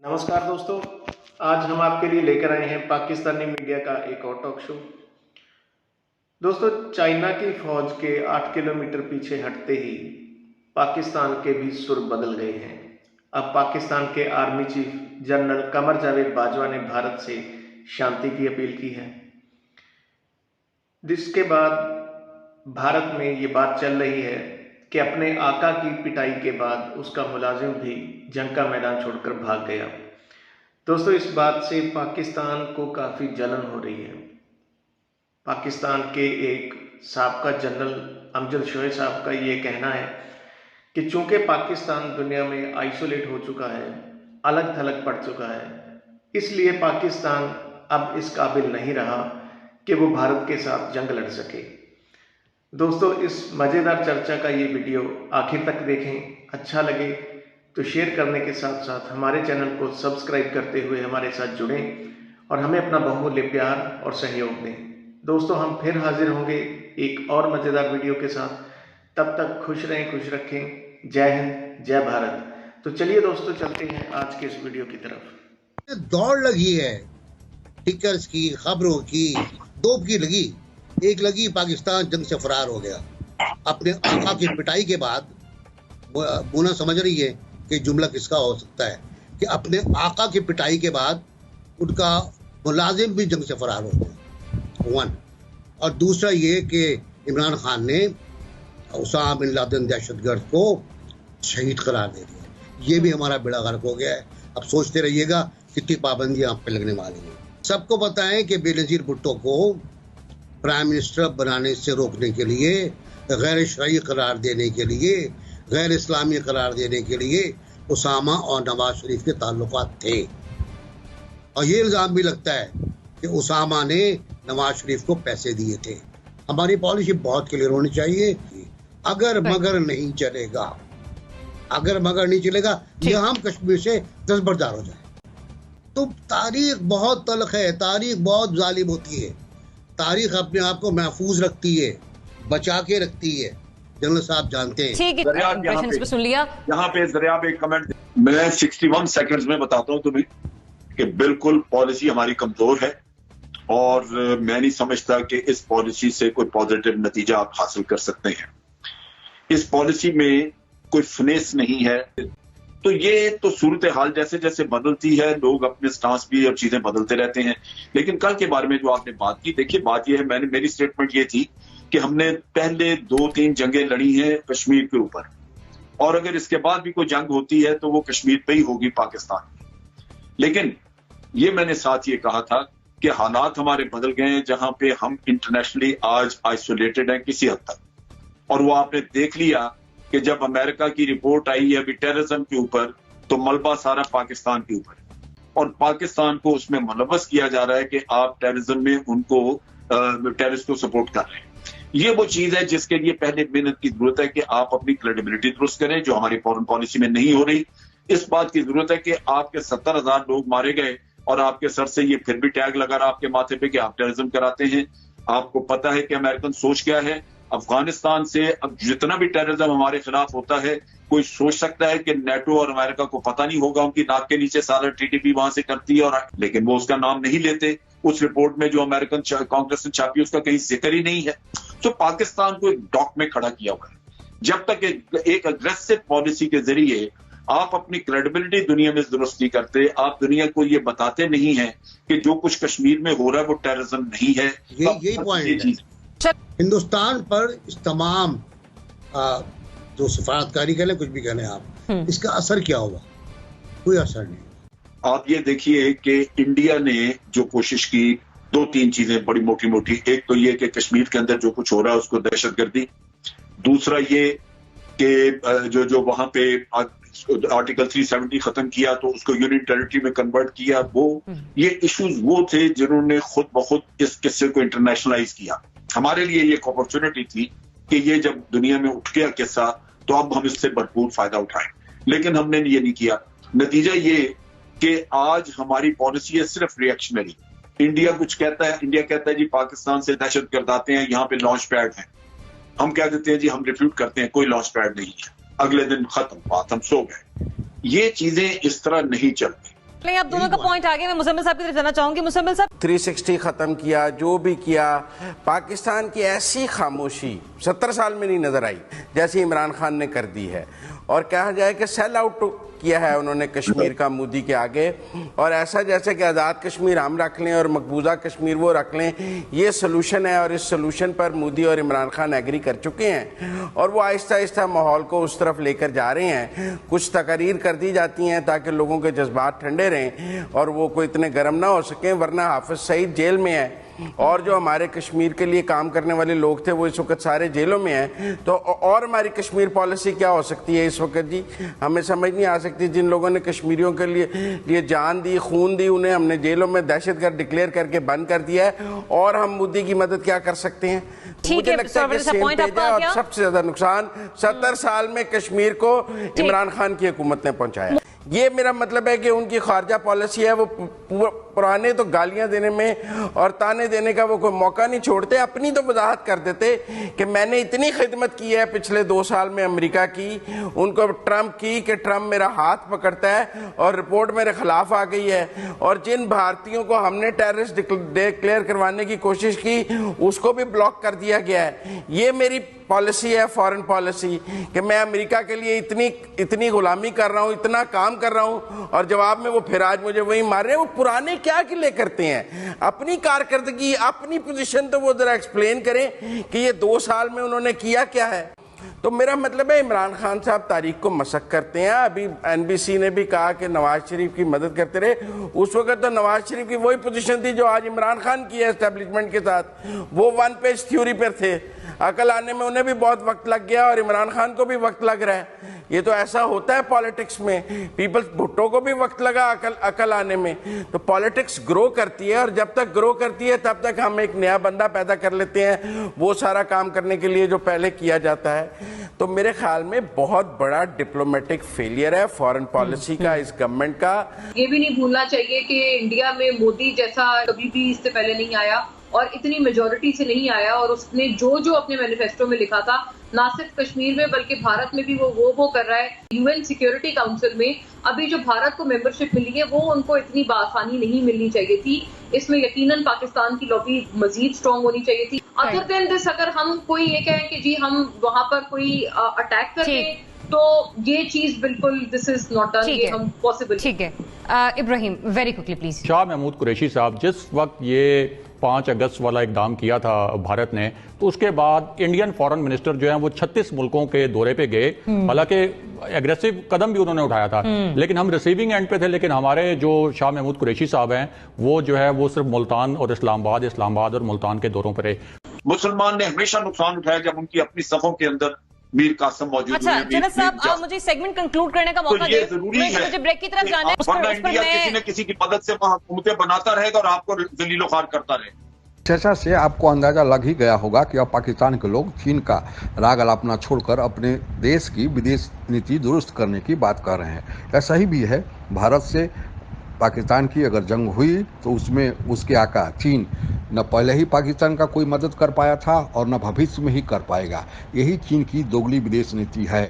नमस्कार दोस्तों। आज हम आपके लिए लेकर आए हैं पाकिस्तानी मीडिया का एक और टॉक शो। दोस्तों, चाइना की फौज के 8 किलोमीटर पीछे हटते ही पाकिस्तान के भी सुर बदल गए हैं। अब पाकिस्तान के army chief general Qamar Javed Bajwa ने भारत से शांति की अपील की है, जिसके बाद भारत में ये बात चल रही है कि अपने आका की पिटाई के बाद उसका मुलाजिम भी जंग का मैदान छोड़कर भाग गया। दोस्तों, इस बात से पाकिस्तान को काफ़ी जलन हो रही है। पाकिस्तान के एक साबका जनरल अमजद शोए साहब का ये कहना है कि चूंकि पाकिस्तान दुनिया में आइसोलेट हो चुका है, अलग थलग पड़ चुका है, इसलिए पाकिस्तान अब इस काबिल नहीं रहा कि वो भारत के साथ जंग लड़ सके। दोस्तों, इस मज़ेदार चर्चा का ये वीडियो आखिर तक देखें। अच्छा लगे तो शेयर करने के साथ साथ हमारे चैनल को सब्सक्राइब करते हुए हमारे साथ जुड़ें और हमें अपना बहुमूल्य प्यार और सहयोग दें। दोस्तों, हम फिर हाजिर होंगे एक और मज़ेदार वीडियो के साथ। तब तक खुश रहें, खुश रखें। जय हिंद, जय भारत। तो चलिए दोस्तों, चलते हैं आज के इस वीडियो की तरफ। दौड़ लगी है टिकर्स की, खबरों की, दोप की लगी। एक लगी पाकिस्तान जंग से फरार हो गया। अपने आका की पिटाई के बाद मोना समझ रही है कि जुमला किसका हो सकता है कि अपने आका की पिटाई के बाद उनका मुलाजिम भी जंग से फरार हो गया, वन। और दूसरा ये कि इमरान खान ने उसामा बिन लादेन दहशतगर्द को शहीद करार दे दिया। ये भी हमारा बेड़ा गर्क हो गया है। अब सोचते रहिएगा कितनी पाबंदियां आप पे लगने वाली हैं। सबको पता है कि बेनज़ीर भुट्टो को प्राइम मिनिस्टर बनाने से रोकने के लिए, गैर शरई करार देने के लिए, गैर इस्लामी करार देने के लिए उसामा और नवाज शरीफ के ताल्लुकात थे। और ये इल्ज़ाम भी लगता है कि उसामा ने नवाज शरीफ को पैसे दिए थे। हमारी पॉलिसी बहुत क्लियर होनी चाहिए। अगर मगर नहीं चलेगा, अगर मगर नहीं चलेगा, ये हम कश्मीर से दस्तबरदार हो जाए। तो तारीख बहुत तल्ख है, तारीख बहुत जालिम होती है। तारीख अपने आप को महफूज रखती है, बचा के रखती है। जनरल साहब जानते हैं। ठीक है, पे सुन लिया। यहाँ पे जरिया पे एक कमेंट मैं 61 सेकंड्स में बताता हूँ तुम्हें कि बिल्कुल पॉलिसी हमारी कमजोर है और मैं नहीं समझता कि इस पॉलिसी से कोई पॉजिटिव नतीजा आप हासिल कर सकते हैं। इस पॉलिसी में कोई फिनेस नहीं है। तो ये तो सूरत हाल जैसे जैसे बदलती है, लोग अपने स्टांस भी और चीजें बदलते रहते हैं। लेकिन कल के बारे में जो आपने बात की, देखिए बात ये है, मेरी स्टेटमेंट ये थी कि हमने पहले 2-3 जंगें लड़ी हैं कश्मीर के ऊपर, और अगर इसके बाद भी कोई जंग होती है तो वो कश्मीर पे ही होगी, पाकिस्तान। लेकिन ये मैंने साथ ये कहा था कि हालात हमारे बदल गए हैं, जहां पे हम इंटरनेशनली आज आइसोलेटेड हैं किसी हद तक। और वो आपने देख लिया कि जब अमेरिका की रिपोर्ट आई है अभी टेररिज्म के ऊपर, तो मलबा सारा पाकिस्तान के ऊपर, और पाकिस्तान को उसमें मुलव्वस किया जा रहा है कि आप टेररिज्म में उनको टेररिस्ट को सपोर्ट कर रहे हैं। ये वो चीज है जिसके लिए पहले मेहनत की जरूरत है कि आप अपनी क्रेडिबिलिटी दुरुस्त करें, जो हमारी फॉरेन पॉलिसी में नहीं हो रही। इस बात की जरूरत है कि आपके 70,000 लोग मारे गए और आपके सर से ये फिर भी टैग लगा रहा आपके माथे पे कि आप टेररिज्म कराते हैं। आपको पता है कि अमेरिकन सोच क्या है। अफगानिस्तान से अब जितना भी टेररिज्म हमारे खिलाफ होता है, कोई सोच सकता है कि नेटो और अमेरिका को पता नहीं होगा, उनकी नाक के नीचे सारा टीटीपी वहां से करती है, और लेकिन वो उसका नाम नहीं लेते। उस रिपोर्ट में जो अमेरिकन कांग्रेस ने छापी उसका कहीं जिक्र ही नहीं है। तो पाकिस्तान को एक डॉक में खड़ा किया हुआ है। जब तक एक अग्रेसिव पॉलिसी के जरिए आप अपनी क्रेडिबिलिटी दुनिया में दुरुस्त नहीं करते, आप दुनिया को ये बताते नहीं है कि जो कुछ कश्मीर में हो रहा है वो टेररिज्म नहीं है। यही पॉइंट है। हिंदुस्तान पर इस तमाम जो सिफारतकारी कह लें, कुछ भी कह लें आप, इसका असर क्या हुआ? कोई असर नहीं। आप ये देखिए कि इंडिया ने जो कोशिश की, 2-3 चीजें बड़ी मोटी मोटी। एक तो ये कि कश्मीर के अंदर जो कुछ हो रहा है उसको दहशतगर्दी। दूसरा ये कि जो वहां पे आर्टिकल 370 खत्म किया तो उसको यूनियन टेरिटरी में कन्वर्ट किया। वो ये इश्यूज वो थे जिन्होंने खुद ब खुद इस किस्से को इंटरनेशनलाइज किया। हमारे लिए ये एक अपॉर्चुनिटी थी कि ये जब दुनिया में उठ गया किस्सा तो अब हम इससे भरपूर फायदा उठाएं, लेकिन हमने ये नहीं किया। नतीजा ये कि आज हमारी पॉलिसी है सिर्फ रिएक्शनरी। इंडिया कुछ कहता है, इंडिया कहता है जी पाकिस्तान से दहशतगर्द आते हैं, यहाँ पे लॉन्च पैड है। हम कह देते हैं जी हम रिफ्यूट करते हैं, कोई लॉन्च पैड नहीं है। अगले दिन खत्म, बात हम सो गए। ये चीजें इस तरह नहीं चलती। आप दोनों का पॉइंट आगे मैं मुजम्मिल साहब की तरफ जाना चाहूंगी। मुजम्मिल साहब, 360 खत्म किया, जो भी किया, पाकिस्तान की ऐसी खामोशी 70 साल में नहीं नजर आई जैसे इमरान खान ने कर दी है। और कहा जाए कि सेल आउट किया है उन्होंने कश्मीर का मोदी के आगे, और ऐसा जैसे कि आज़ाद कश्मीर हम रख लें और मकबूजा कश्मीर वो रख लें, ये सोल्यूशन है। और इस सोल्यूशन पर मोदी और इमरान खान एग्री कर चुके हैं और वो आहिस्ता आहिस्ता माहौल को उस तरफ लेकर जा रहे हैं। कुछ तकरीर कर दी जाती हैं ताकि लोगों के जज्बात ठंडे रहें और वो कोई इतने गर्म ना हो सकें, वरना हाफिज सईद जेल में है और जो हमारे कश्मीर के लिए काम करने वाले लोग थे वो इस वक्त सारे जेलों में हैं। तो और हमारी कश्मीर पॉलिसी क्या हो सकती है इस वक्त जी, हमें समझ नहीं आ सकती। जिन लोगों ने कश्मीरियों के लिए जान दी, खून दी, उन्हें हमने जेलों में दहशतगर्द डिक्लेयर करके बंद कर दिया है, और हम मोदी की मदद क्या कर सकते हैं? मुझे लगता है कि सेम पेज है। और सबसे ज्यादा नुकसान 70 साल में कश्मीर को इमरान खान की हुकूमत ने पहुंचाया। ये मेरा मतलब है कि उनकी खारजा पॉलिसी है, वो पुराने तो गालियां देने में और ताने देने का वो कोई मौका नहीं छोड़ते, अपनी तो वजाहत कर देते कि मैंने इतनी खिदमत की है पिछले 2 साल में अमेरिका की, उनको ट्रंप की कि ट्रंप मेरा हाथ पकड़ता है और रिपोर्ट मेरे खिलाफ आ गई है, और जिन भारतीयों को हमने टेररिस्ट डिक्लेयर करवाने की कोशिश की उसको भी ब्लॉक कर दिया गया है। ये मेरी पॉलिसी है, फॉरेन पॉलिसी, कि मैं अमेरिका के लिए इतनी गुलामी कर रहा हूँ, इतना काम कर रहा हूँ, और जवाब में वो फिर आज मुझे वही मार रहे हैं। वो पुराने क्या के लिए करते हैं? अपनी कारकर्दगी, अपनी पोजीशन तो वो जरा एक्सप्लेन करें कि ये 2 साल में उन्होंने किया क्या है। तो मेरा मतलब है इमरान खान साहब तारीख को मशक करते हैं। अभी NBC ने भी कहा कि नवाज शरीफ की मदद करते रहे, उस वक्त तो नवाज शरीफ की वही पोजीशन थी जो आज इमरान खान की है एस्टेब्लिशमेंट के साथ। वो 1 पेज थ्योरी पर थे, अकल आने में उन्हें भी बहुत वक्त लग गया और इमरान खान को भी वक्त लग रहा है। ये तो ऐसा होता है पॉलिटिक्स में, पीपल्स भुट्टो को भी वक्त लगा अकल आने में। तो पॉलिटिक्स ग्रो करती है, और जब तक ग्रो करती है तब तक हम एक नया बंदा पैदा कर लेते हैं वो सारा काम करने के लिए जो पहले किया जाता है। तो मेरे ख्याल में बहुत बड़ा डिप्लोमेटिक फेलियर है फॉरेन पॉलिसी का इस गवर्नमेंट का। ये भी नहीं भूलना चाहिए कि इंडिया में मोदी जैसा कभी भी इससे पहले नहीं आया और इतनी मेजोरिटी से नहीं आया, और उसने जो अपने मैनिफेस्टो में लिखा था ना सिर्फ कश्मीर में बल्कि भारत में भी वो कर रहा है। UN सिक्योरिटी काउंसिल में अभी जो भारत को मेंबरशिप मिली है वो उनको इतनी आसानी नहीं मिलनी चाहिए थी। इसमें यकीनन पाकिस्तान की लॉबी मजीद स्ट्रांग होनी चाहिए थी। अदर देन दिस, अगर हम कोई ये कहें कि जी हम वहां पर कोई अटैक करें तो ये चीज बिल्कुल दिस इज नॉट डन, ये हम पॉसिबल। ठीक है Ibrahim, very quickly please. Shah Mahmood Qureshi sahab, जिस वक्त ये 5 अगस्त वाला इकदाम किया था भारत ने, तो उसके बाद इंडियन फॉरेन मिनिस्टर जो है वो 36 मुल्कों के दौरे पे गए। हालांकि एग्रेसिव कदम भी उन्होंने उठाया था, लेकिन हम रिसीविंग एंड पे थे। लेकिन हमारे जो शाह महमूद कुरैशी साहब हैं वो जो है वो सिर्फ मुल्तान और इस्लामाबाद और मुल्तान के दौरों पर रहे। मुसलमान ने हमेशा नुकसान उठाया जब उनकी अपनी सफों के अंदर मीर कासिम मौजूद अच्छा जनाब साहब, आप मुझे सेगमेंट कंक्लूड करने का मौका दें, मुझे ब्रेक की तरफ जाना है। वरना इंडिया किसी न किसी की मदद से हुकूमतें बनाता रहेगा और आपको जलीलो खार करता रहेगा। चर्चा से आपको अंदाजा लग ही गया होगा कि अब पाकिस्तान के लोग चीन का राग अलापना छोड़कर अपने देश की विदेश नीति दुरुस्त करने की बात कर रहे हैं। ऐसा ही भी है, भारत से पाकिस्तान की अगर जंग हुई तो उसमें उसके आका चीन न पहले ही पाकिस्तान का कोई मदद कर पाया था और न भविष्य में ही कर पाएगा। यही चीन की दोगली विदेश नीति है।